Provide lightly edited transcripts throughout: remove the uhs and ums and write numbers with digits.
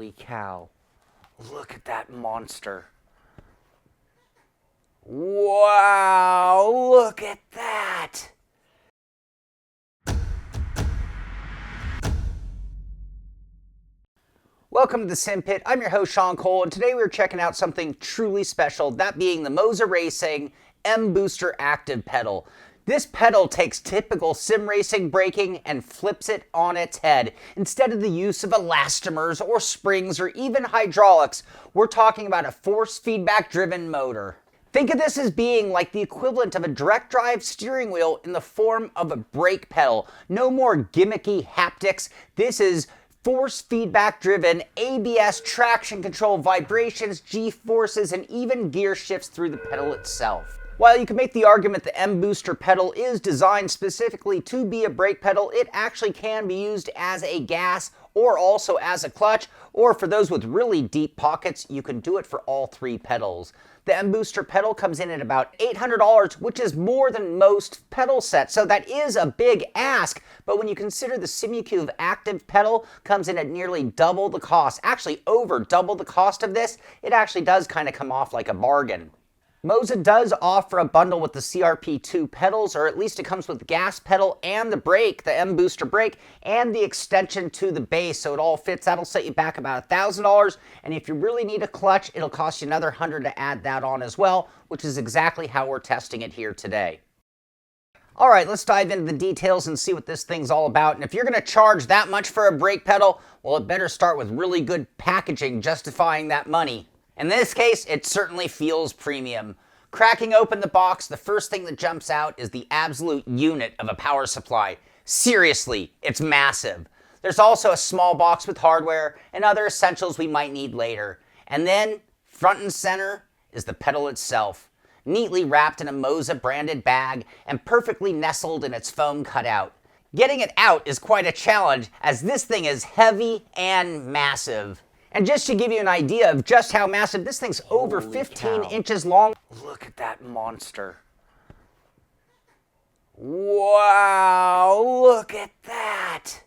Holy cow. Look at that monster. Wow, look at that. Welcome to the Simpit. I'm your host, Sean Cole, and today we're checking out something truly special, that being the Moza Racing mBooster Active Pedal. This pedal takes typical sim racing braking and flips it on its head. Instead of the use of elastomers or springs or even hydraulics, we're talking about a force feedback driven motor. Think of this as being like the equivalent of a direct drive steering wheel in the form of a brake pedal. No more gimmicky haptics. This is force feedback driven ABS traction control, vibrations, G-forces, and even gear shifts through the pedal itself. While you can make the argument the mBooster pedal is designed specifically to be a brake pedal, it actually can be used as a gas or also as a clutch, or for those with really deep pockets, you can do it for all three pedals. The mBooster pedal comes in at about $800, which is more than most pedal sets, so that is a big ask, but when you consider the Simucube Active pedal comes in at nearly double the cost, actually over double the cost of this, it actually does kind of come off like a bargain. Moza does offer a bundle with the CRP2 pedals, or at least it comes with the gas pedal and the brake, the mBooster brake, and the extension to the base, so it all fits. That'll set you back about $1,000, and if you really need a clutch, it'll cost you another $100 to add that on as well, which is exactly how we're testing it here today. All right, let's dive into the details and see what this thing's all about. And if you're going to charge that much for a brake pedal, well, it better start with really good packaging justifying that money. In this case, it certainly feels premium. Cracking open the box, the first thing that jumps out is the absolute unit of a power supply. Seriously, it's massive. There's also a small box with hardware and other essentials we might need later. And then, front and center, is the pedal itself, neatly wrapped in a Moza branded bag and perfectly nestled in its foam cutout. Getting it out is quite a challenge, as this thing is heavy and massive. And just to give you an idea of just how massive, this thing's over 15 inches long. Look at that monster. Wow, look at that.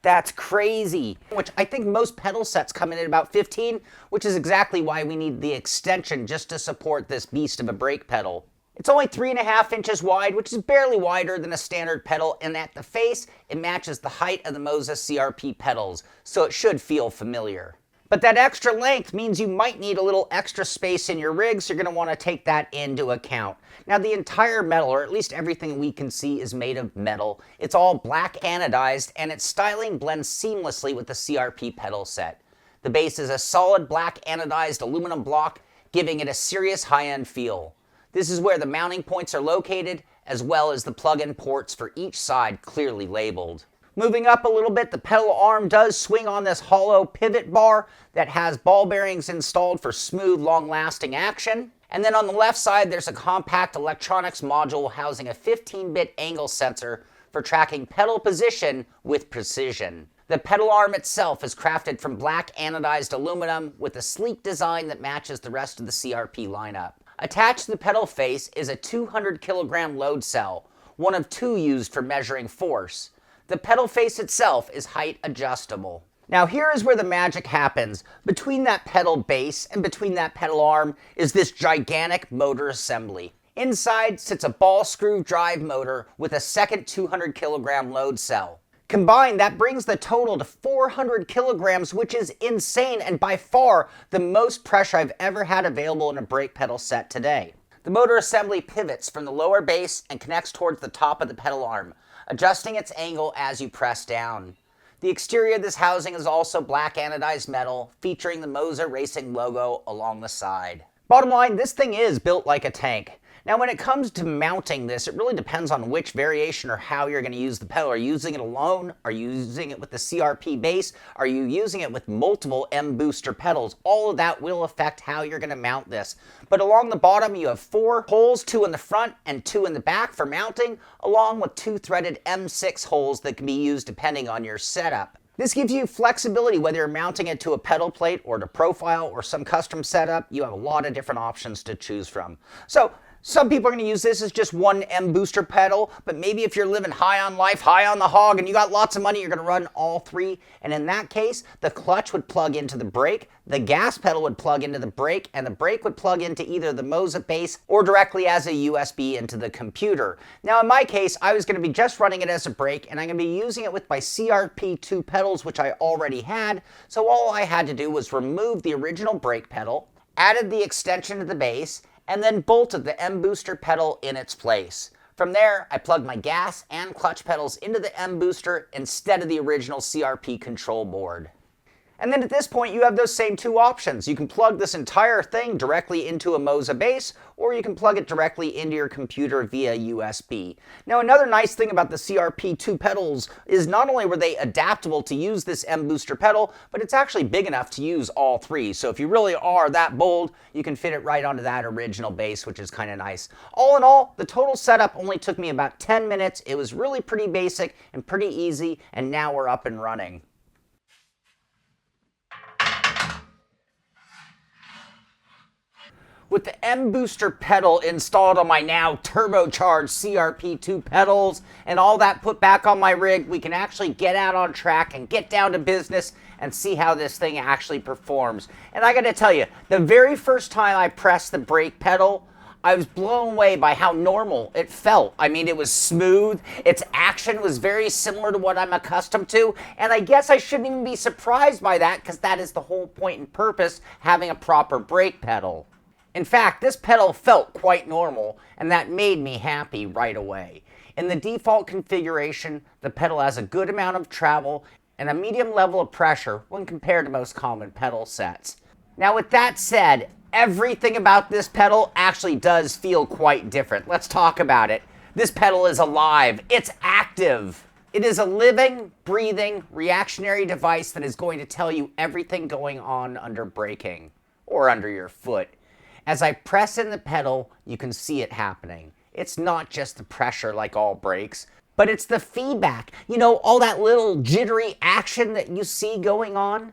That's crazy. Which I think most pedal sets come in at about 15, which is exactly why we need the extension just to support this beast of a brake pedal. It's only 3.5 inches wide, which is barely wider than a standard pedal, and at the face, it matches the height of the Moza CRP pedals, so it should feel familiar. But that extra length means you might need a little extra space in your rig, so you're going to want to take that into account. Now, the entire metal, or at least everything we can see, is made of metal. It's all black anodized, and its styling blends seamlessly with the CRP pedal set. The base is a solid black anodized aluminum block, giving it a serious high-end feel. This is where the mounting points are located, as well as the plug-in ports for each side clearly labeled. Moving up a little bit, the pedal arm does swing on this hollow pivot bar that has ball bearings installed for smooth, long-lasting action. And then on the left side, there's a compact electronics module housing a 15-bit angle sensor for tracking pedal position with precision. The pedal arm itself is crafted from black anodized aluminum with a sleek design that matches the rest of the CRP lineup. Attached to the pedal face is a 200 kilogram load cell, one of two used for measuring force. The pedal face itself is height adjustable. Now here is where the magic happens. Between that pedal base and between that pedal arm is this gigantic motor assembly. Inside sits a ball screw drive motor with a second 200 kilogram load cell. Combined, that brings the total to 400 kilograms, which is insane and by far the most pressure I've ever had available in a brake pedal set today. The motor assembly pivots from the lower base and connects towards the top of the pedal arm, adjusting its angle as you press down. The exterior of this housing is also black anodized metal, featuring the Moza Racing logo along the side. Bottom line, this thing is built like a tank. Now when it comes to mounting this, it really depends on which variation or how you're going to use the pedal. Are you using it alone? Are you using it with the CRP base? Are you using it with multiple mBooster pedals? All of that will affect how you're going to mount this. But along the bottom you have 4 holes, 2 in the front and 2 in the back for mounting, along with 2 threaded M6 holes that can be used depending on your setup. This gives you flexibility whether you're mounting it to a pedal plate or to profile or some custom setup. You have a lot of different options to choose from. So Some people are going to use this as just one mBooster pedal, but maybe if you're living high on life, high on the hog, and you got lots of money, you're going to run all three. And in that case, the clutch would plug into the brake, the gas pedal would plug into the brake, and the brake would plug into either the Moza base or directly as a USB into the computer. Now in my case, I was going to be just running it as a brake, and I'm going to be using it with my CRP2 pedals, which I already had. So all I had to do was remove the original brake pedal, added the extension to the base, and then bolted the mBooster pedal in its place. From there, I plugged my gas and clutch pedals into the mBooster instead of the original CRP control board. And then at this point, you have those same two options. You can plug this entire thing directly into a Moza base, or you can plug it directly into your computer via USB. Now, another nice thing about the CRP2 pedals is not only were they adaptable to use this mBooster pedal, but it's actually big enough to use all three. So if you really are that bold, you can fit it right onto that original base, which is kind of nice. All in all, the total setup only took me about 10 minutes. It was really pretty basic and pretty easy, and now we're up and running. With the mBooster pedal installed on my now turbocharged CRP2 pedals and all that put back on my rig, we can actually get out on track and get down to business and see how this thing actually performs. And I gotta tell you, the very first time I pressed the brake pedal, I was blown away by how normal it felt. I mean, it was smooth, its action was very similar to what I'm accustomed to, and I guess I shouldn't even be surprised by that, because that is the whole point and purpose, having a proper brake pedal. In fact, this pedal felt quite normal, and that made me happy right away. In the default configuration, the pedal has a good amount of travel and a medium level of pressure when compared to most common pedal sets. Now with that said, everything about this pedal actually does feel quite different. Let's talk about it. This pedal is alive, it's active. It is a living, breathing, reactionary device that is going to tell you everything going on under braking, or under your foot. As I press in the pedal, you can see it happening. It's not just the pressure like all brakes, but it's the feedback. You know, all that little jittery action that you see going on.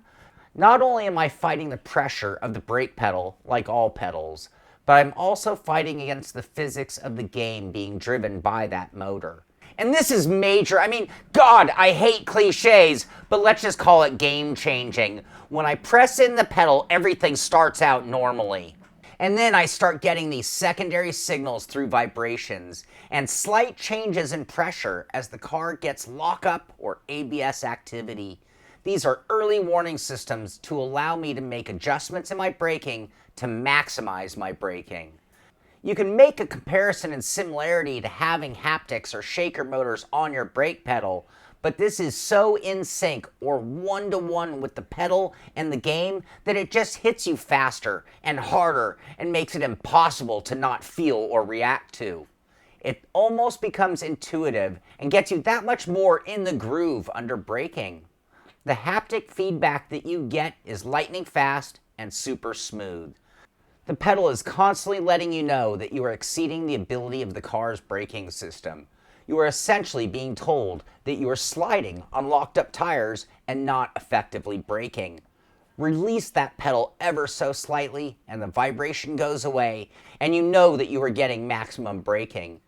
Not only am I fighting the pressure of the brake pedal like all pedals, but I'm also fighting against the physics of the game being driven by that motor. And this is major. I mean, God, I hate cliches, but let's just call it game changing. When I press in the pedal, everything starts out normally. And then I start getting these secondary signals through vibrations and slight changes in pressure as the car gets lock-up or ABS activity. These are early warning systems to allow me to make adjustments in my braking to maximize my braking. You can make a comparison and similarity to having haptics or shaker motors on your brake pedal, but this is so in sync or one-to-one with the pedal and the game that it just hits you faster and harder and makes it impossible to not feel or react to. It almost becomes intuitive and gets you that much more in the groove under braking. The haptic feedback that you get is lightning fast and super smooth. The pedal is constantly letting you know that you are exceeding the ability of the car's braking system. You are essentially being told that you are sliding on locked up tires and not effectively braking. Release that pedal ever so slightly and the vibration goes away and you know that you are getting maximum braking.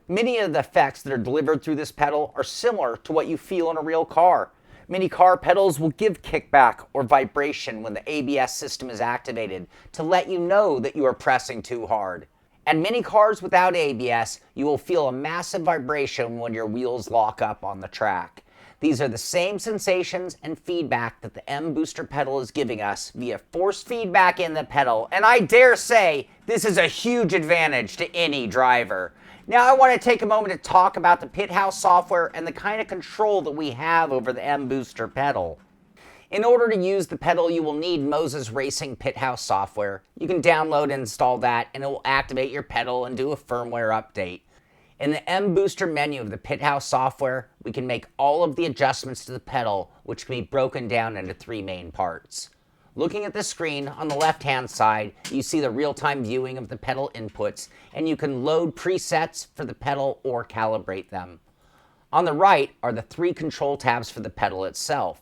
Many of the effects that are delivered through this pedal are similar to what you feel in a real car. Many car pedals will give kickback or vibration when the ABS system is activated to let you know that you are pressing too hard. And many cars without ABS, you will feel a massive vibration when your wheels lock up on the track. These are the same sensations and feedback that the mBooster pedal is giving us via force feedback in the pedal, and I dare say this is a huge advantage to any driver. Now I want to take a moment to talk about the Pit House software and the kind of control that we have over the mBooster pedal. In order to use the pedal, you will need Moza's Racing Pit House software. You can download and install that, and it will activate your pedal and do a firmware update. In the mBooster menu of the Pit House software, we can make all of the adjustments to the pedal, which can be broken down into three main parts. Looking at the screen on the left-hand side, you see the real-time viewing of the pedal inputs, and you can load presets for the pedal or calibrate them. On the right are the three control tabs for the pedal itself.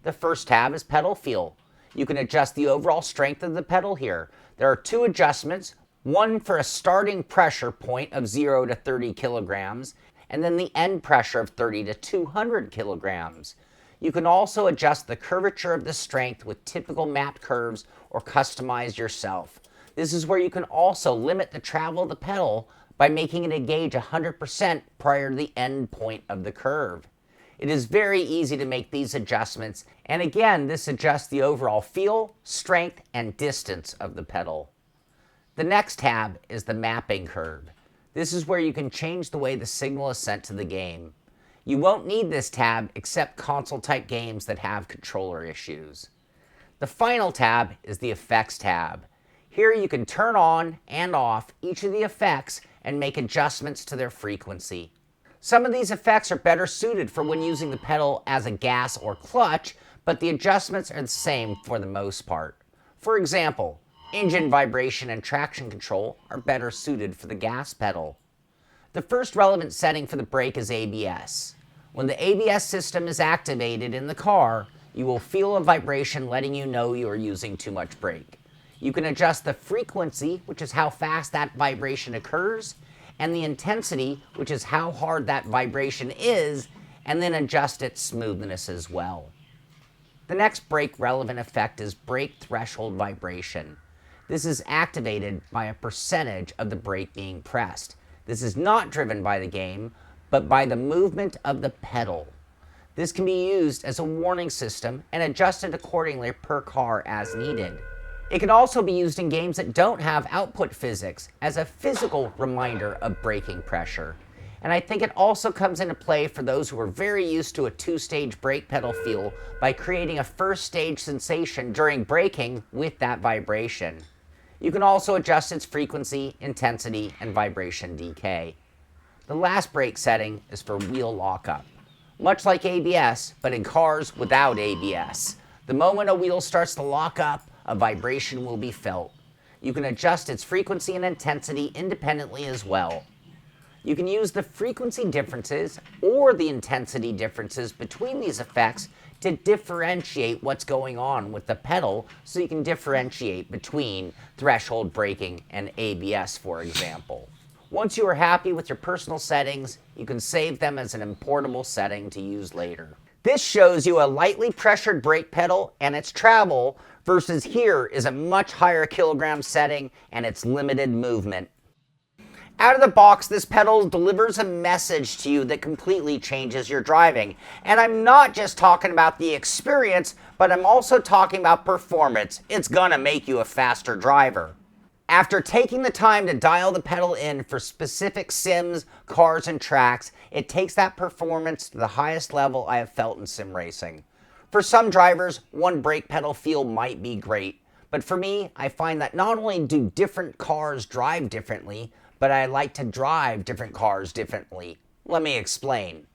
The first tab is pedal feel. You can adjust the overall strength of the pedal here. There are two adjustments. one for a starting pressure point of 0 to 30 kilograms, and then the end pressure of 30 to 200 kilograms. You can also adjust the curvature of the strength with typical mapped curves or customize yourself. This is where you can also limit the travel of the pedal by making it engage 100% prior to the end point of the curve. It is very easy to make these adjustments, and again, this adjusts the overall feel, strength, and distance of the pedal. The next tab is the mapping curve. This is where you can change the way the signal is sent to the game. You won't need this tab except console-type games that have controller issues. The final tab is the effects tab. Here you can turn on and off each of the effects and make adjustments to their frequency. Some of these effects are better suited for when using the pedal as a gas or clutch, but the adjustments are the same for the most part. For example, engine vibration and traction control are better suited for the gas pedal. The first relevant setting for the brake is ABS. When the ABS system is activated in the car, you will feel a vibration letting you know you are using too much brake. You can adjust the frequency, which is how fast that vibration occurs, and the intensity, which is how hard that vibration is, and then adjust its smoothness as well. The next brake relevant effect is brake threshold vibration. This is activated by a percentage of the brake being pressed. This is not driven by the game, but by the movement of the pedal. This can be used as a warning system and adjusted accordingly per car as needed. It can also be used in games that don't have output physics as a physical reminder of braking pressure. And I think it also comes into play for those who are very used to a two-stage brake pedal feel by creating a first stage sensation during braking with that vibration. You can also adjust its frequency, intensity, and vibration decay. The last brake setting is for wheel lockup. Much like ABS, but in cars without ABS. The moment a wheel starts to lock up, a vibration will be felt. You can adjust its frequency and intensity independently as well. You can use the frequency differences or the intensity differences between these effects to differentiate what's going on with the pedal, so you can differentiate between threshold braking and ABS, for example. Once you are happy with your personal settings, you can save them as an importable setting to use later. This shows you a lightly pressured brake pedal and its travel, versus here is a much higher kilogram setting and its limited movement. Out of the box, this pedal delivers a message to you that completely changes your driving. And I'm not just talking about the experience, but I'm also talking about performance. It's gonna make you a faster driver. After taking the time to dial the pedal in for specific sims, cars, and tracks, it takes that performance to the highest level I have felt in sim racing. For some drivers, one brake pedal feel might be great, but for me, I find that not only do different cars drive differently, but I like to drive different cars differently. Let me explain.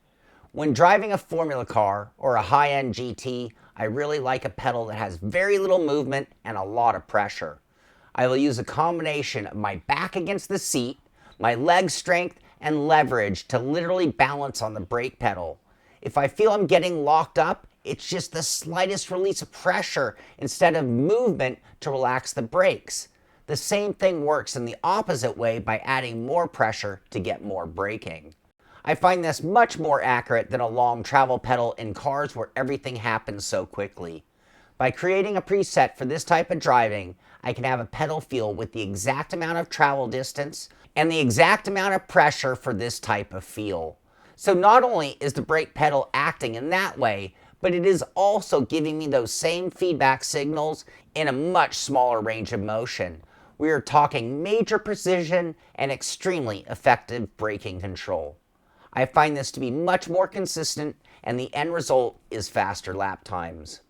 When driving a Formula car or a high-end GT, I really like a pedal that has very little movement and a lot of pressure. I will use a combination of my back against the seat, my leg strength, and leverage to literally balance on the brake pedal. If I feel I'm getting locked up, it's just the slightest release of pressure instead of movement to relax the brakes. The same thing works in the opposite way by adding more pressure to get more braking. I find this much more accurate than a long travel pedal in cars where everything happens so quickly. By creating a preset for this type of driving, I can have a pedal feel with the exact amount of travel distance and the exact amount of pressure for this type of feel. So not only is the brake pedal acting in that way, but it is also giving me those same feedback signals in a much smaller range of motion. We are talking major precision and extremely effective braking control. I find this to be much more consistent, and the end result is faster lap times.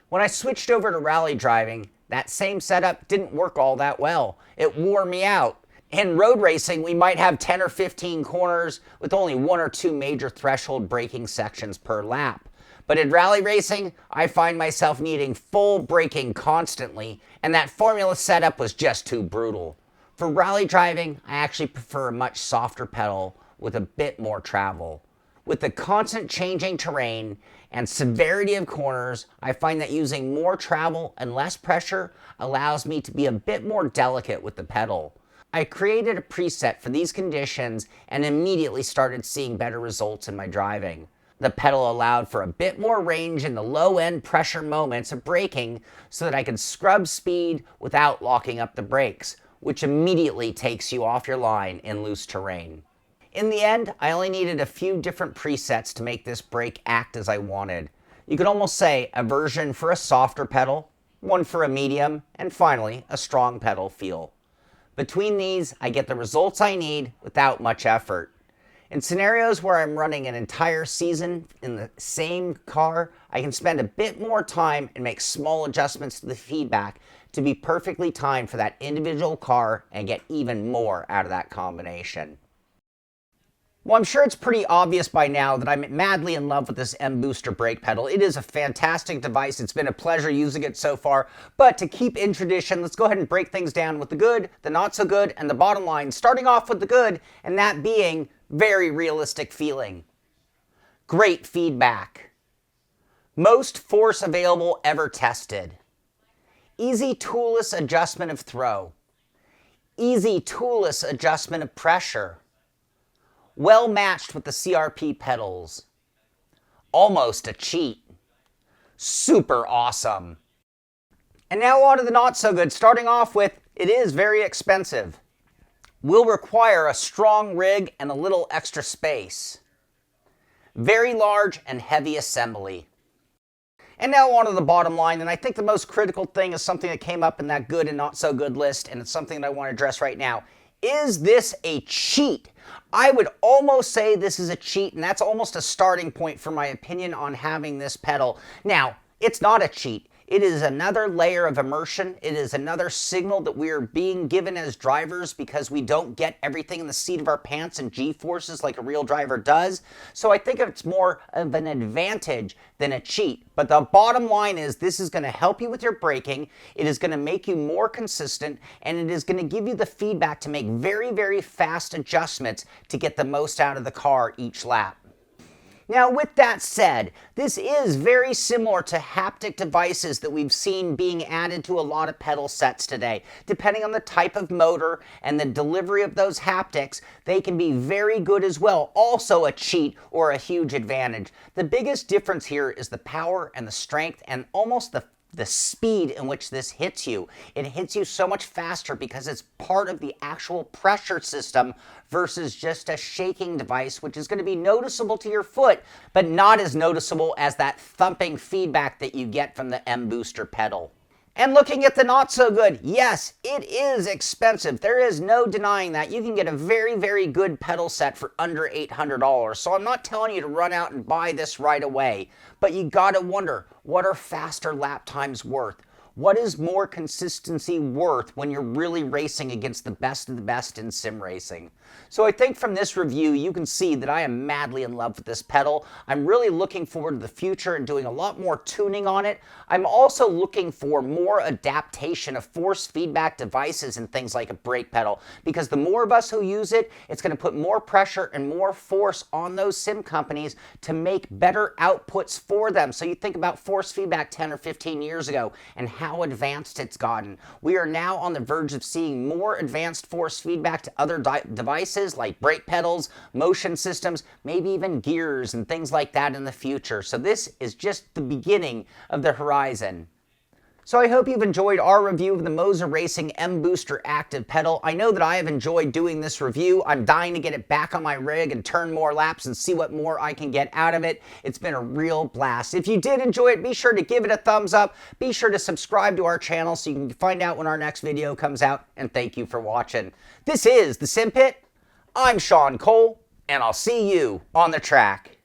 When I switched over to rally driving, that same setup didn't work all that well. It wore me out. In road racing, we might have 10 or 15 corners with only 1 or 2 major threshold braking sections per lap. But in rally racing, I find myself needing full braking constantly, and that Formula setup was just too brutal. For rally driving, I actually prefer a much softer pedal with a bit more travel. With the constant changing terrain and severity of corners, I find that using more travel and less pressure allows me to be a bit more delicate with the pedal. I created a preset for these conditions and immediately started seeing better results in my driving. The pedal allowed for a bit more range in the low-end pressure moments of braking so that I could scrub speed without locking up the brakes, which immediately takes you off your line in loose terrain. In the end, I only needed a few different presets to make this brake act as I wanted. You could almost say a version for a softer pedal, one for a medium, and finally a strong pedal feel. Between these, I get the results I need without much effort. In scenarios where I'm running an entire season in the same car, I can spend a bit more time and make small adjustments to the feedback to be perfectly timed for that individual car and get even more out of that combination. Well, I'm sure it's pretty obvious by now that I'm madly in love with this mBooster brake pedal. It is a fantastic device. It's been a pleasure using it so far. But to keep in tradition, let's go ahead and break things down with the good, the not so good, and the bottom line. Starting off with the good, and that being very realistic feeling. Great feedback. Most force available ever tested. Easy toolless adjustment of throw. Easy toolless adjustment of pressure. Well matched with the CRP pedals. Almost a cheat. Super awesome. And now on to the not so good. Starting off with, it is very expensive. Will require a strong rig and a little extra space. Very large and heavy assembly. And now on to the bottom line, and I think the most critical thing is something that came up in that good and not so good list, and it's something that I want to address right now. Is this a cheat? I would almost say this is a cheat, and that's almost a starting point for my opinion on having this pedal. Now, it's not a cheat. It is another layer of immersion. It is another signal that we are being given as drivers because we don't get everything in the seat of our pants and G-forces like a real driver does. So I think it's more of an advantage than a cheat. But the bottom line is this is going to help you with your braking. It is going to make you more consistent, and it is going to give you the feedback to make very, very fast adjustments to get the most out of the car each lap. Now, with that said, this is very similar to haptic devices that we've seen being added to a lot of pedal sets today. Depending on the type of motor and the delivery of those haptics, they can be very good as well. Also a cheat or a huge advantage. The biggest difference here is the power and the strength and almost the speed in which this hits you. It hits you so much faster because it's part of the actual pressure system versus just a shaking device, which is going to be noticeable to your foot, but not as noticeable as that thumping feedback that you get from the mBooster pedal. And looking at the not so good, yes, it is expensive. There is no denying that. You can get a very, very good pedal set for under $800. So I'm not telling you to run out and buy this right away, but you gotta wonder, what are faster lap times worth? What is more consistency worth when you're really racing against the best of the best in sim racing? So I think from this review, you can see that I am madly in love with this pedal. I'm really looking forward to the future and doing a lot more tuning on it. I'm also looking for more adaptation of force feedback devices and things like a brake pedal, because the more of us who use it, it's going to put more pressure and more force on those sim companies to make better outputs for them. So you think about force feedback 10 or 15 years ago and how advanced it's gotten. We are now on the verge of seeing more advanced force feedback to other devices like brake pedals, motion systems, maybe even gears and things like that in the future. So this is just the beginning of the horizon. So I hope you've enjoyed our review of the Moza Racing mBooster Active Pedal. I know that I have enjoyed doing this review. I'm dying to get it back on my rig and turn more laps and see what more I can get out of it. It's been a real blast. If you did enjoy it, be sure to give it a thumbs up. Be sure to subscribe to our channel so you can find out when our next video comes out. And thank you for watching. This is the Simpit. I'm Sean Cole, and I'll see you on the track.